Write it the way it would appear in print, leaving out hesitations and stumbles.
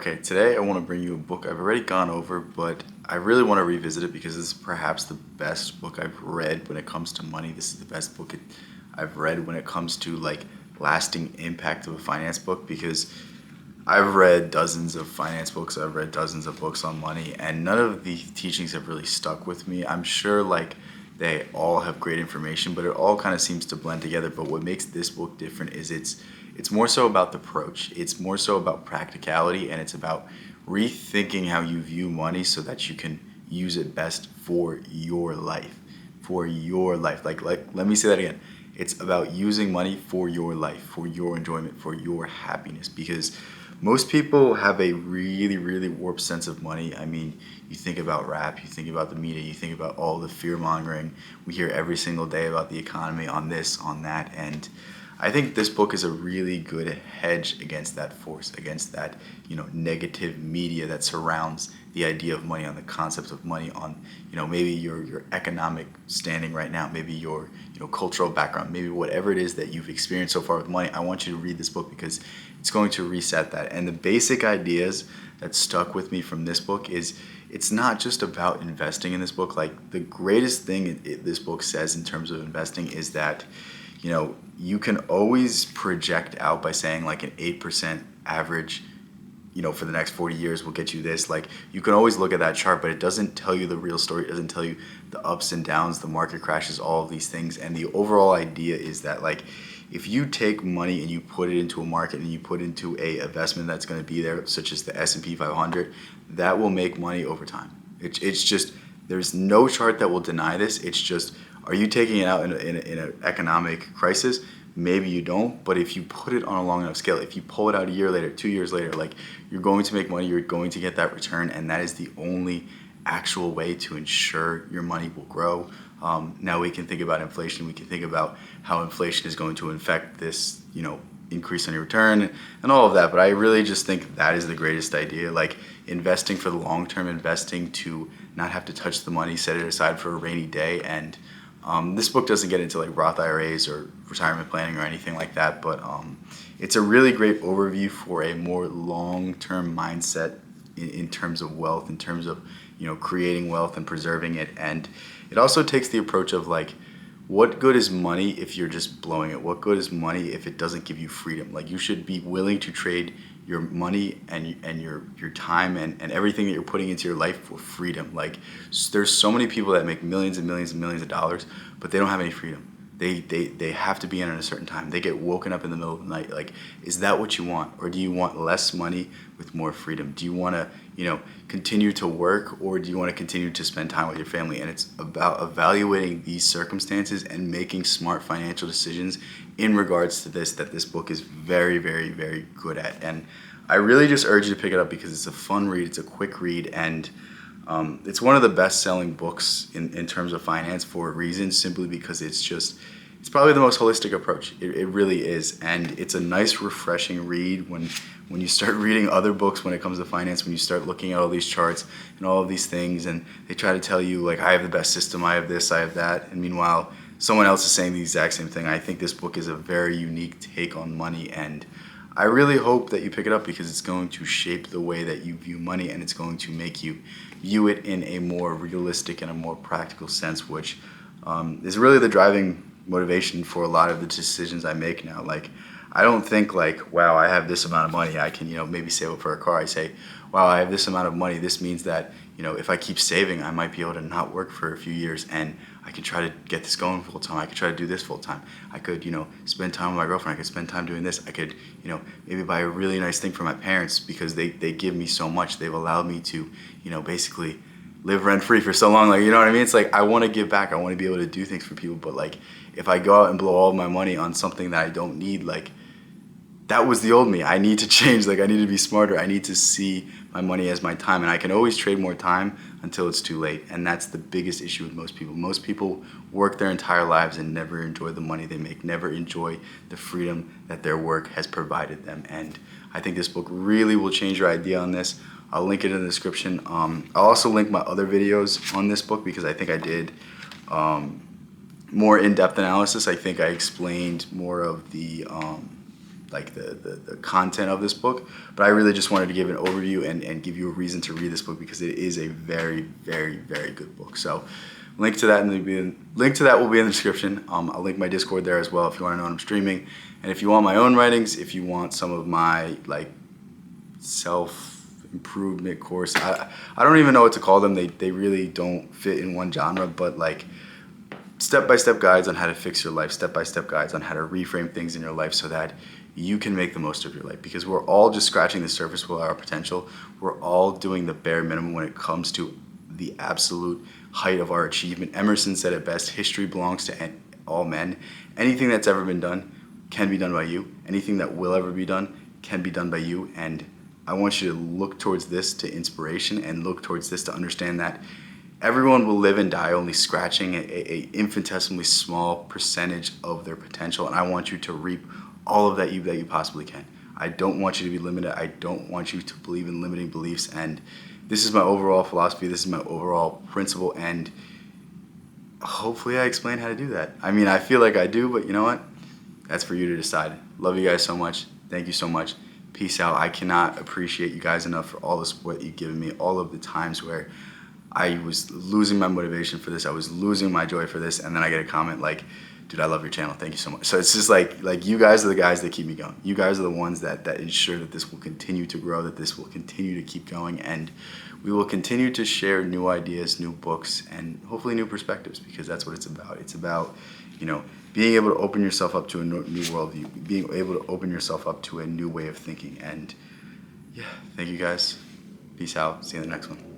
Okay, today I want to bring you a book I've already gone over, but I really want to revisit it because this is perhaps the best book I've read when it comes to money. This is the best book I've read when it comes to like lasting impact of a finance book because I've read dozens of finance books, I've read dozens of books on money, and none of the teachings have really stuck with me. I'm sure like they all have great information, but it all kind of seems to blend together. But what makes this book different is it's more so about the approach. It's more so about practicality, and it's about rethinking how you view money so that you can use it best for your life. For your life. Like let me say that again. It's about using money for your life, for your enjoyment, for your happiness. Because most people have a really, really warped sense of money. I mean, you think about rap, you think about the media, you think about all the fear mongering. We hear every single day about the economy, on this, on that. And I think this book is a really good hedge against that force, against that, negative media that surrounds the idea of money, on the concept of money, on, maybe your economic standing right now, maybe your, cultural background, maybe whatever it is that you've experienced so far with money. I want you to read this book because it's going to reset that. And the basic ideas that stuck with me from this book is it's not just about investing in this book. Like the greatest thing this book says in terms of investing is that you can always project out by saying like an 8% average, for the next 40 years will get you this. Like you can always look at that chart, but it doesn't tell you the real story. It doesn't tell you the ups and downs, the market crashes, all of these things. And the overall idea is that like if you take money and you put it into a market and you put it into a investment that's going to be there, such as the S&P 500, that will make money over time. It's just, there's no chart that will deny this. It's just, are you taking it out in an economic crisis? Maybe you don't, but if you put it on a long enough scale, if you pull it out a year later, 2 years later, like you're going to make money, you're going to get that return, and that is the only actual way to ensure your money will grow. Now we can think about inflation. We can think about how inflation is going to affect this, increase on your return and all of that. But I really just think that is the greatest idea. Like investing for the long term, investing to not have to touch the money, set it aside for a rainy day. And this book doesn't get into like Roth IRAs or retirement planning or anything like that, but it's a really great overview for a more long-term mindset in terms of wealth, in terms of creating wealth and preserving it. And it also takes the approach of like, what good is money if you're just blowing it? What good is money if it doesn't give you freedom? Like you should be willing to trade your money and your time and everything that you're putting into your life for freedom. Like there's so many people that make millions and millions and millions of dollars, but they don't have any freedom. They have to be in at a certain time. They get woken up in the middle of the night. Like, is that what you want? Or do you want less money with more freedom? Do you want to, continue to work, or do you want to continue to spend time with your family? And it's about evaluating these circumstances and making smart financial decisions in regards to this, that this book is very, very, very good at. And I really just urge you to pick it up because it's a fun read. It's a quick read, and it's one of the best-selling books in terms of finance for a reason, simply because it's probably the most holistic approach. It really is, and it's a nice, refreshing read when you start reading other books when it comes to finance, when you start looking at all these charts and all of these things, and they try to tell you, like, I have the best system, I have this, I have that, and meanwhile, someone else is saying the exact same thing. I think this book is a very unique take on money, and I really hope that you pick it up because it's going to shape the way that you view money, and it's going to make you view it in a more realistic and a more practical sense, which is really the driving motivation for a lot of the decisions I make now. Like, I don't think like, wow, I have this amount of money, I can, maybe save up for a car. I say, wow, I have this amount of money. This means that, if I keep saving, I might be able to not work for a few years and I can try to get this going full time. I could try to do this full time. I could, spend time with my girlfriend. I could spend time doing this. I could, maybe buy a really nice thing for my parents because they give me so much. They've allowed me to, basically live rent free for so long. Like, you know what I mean? It's like, I want to give back. I want to be able to do things for people. But like, if I go out and blow all of my money on something that I don't need, like, that was the old me. I need to change. Like, I need to be smarter. I need to see my money as my time. And I can always trade more time until it's too late. And that's the biggest issue with most people. Most people work their entire lives and never enjoy the money they make, never enjoy the freedom that their work has provided them. And I think this book really will change your idea on this. I'll link it in the description. I'll also link my other videos on this book because I think I did more in-depth analysis. I think I explained more of the like the content of this book, but I really just wanted to give an overview and give you a reason to read this book because it is a very, very, very good book. So link to that will be in the description. I'll link my Discord there as well if you want to know when I'm streaming. And if you want my own writings, if you want some of my like self-improvement course, I don't even know what to call them. They really don't fit in one genre, but like step-by-step guides on how to fix your life, step-by-step guides on how to reframe things in your life so that you can make the most of your life, because we're all just scratching the surface with our potential. We're all doing the bare minimum when it comes to the absolute height of our achievement. Emerson said it best: history belongs to all men. Anything that's ever been done can be done by you. Anything that will ever be done can be done by you. And I want you to look towards this to inspiration and look towards this to understand that everyone will live and die only scratching a infinitesimally small percentage of their potential. And I want you to reap all of that you possibly can. I don't want you to be limited. I don't want you to believe in limiting beliefs. And this is my overall philosophy. This is my overall principle. And hopefully I explain how to do that. I mean, I feel like I do, but you know what? That's for you to decide. Love you guys so much. Thank you so much. Peace out. I cannot appreciate you guys enough for all the support you've given me, all of the times where I was losing my motivation for this, I was losing my joy for this, and then I get a comment like, dude, I love your channel, thank you so much. So it's just like you guys are the guys that keep me going. You guys are the ones that ensure that this will continue to grow, that this will continue to keep going, and we will continue to share new ideas, new books, and hopefully new perspectives, because that's what it's about. It's about, you know, being able to open yourself up to a new worldview, being able to open yourself up to a new way of thinking. And yeah, thank you guys. Peace out. See you in the next one.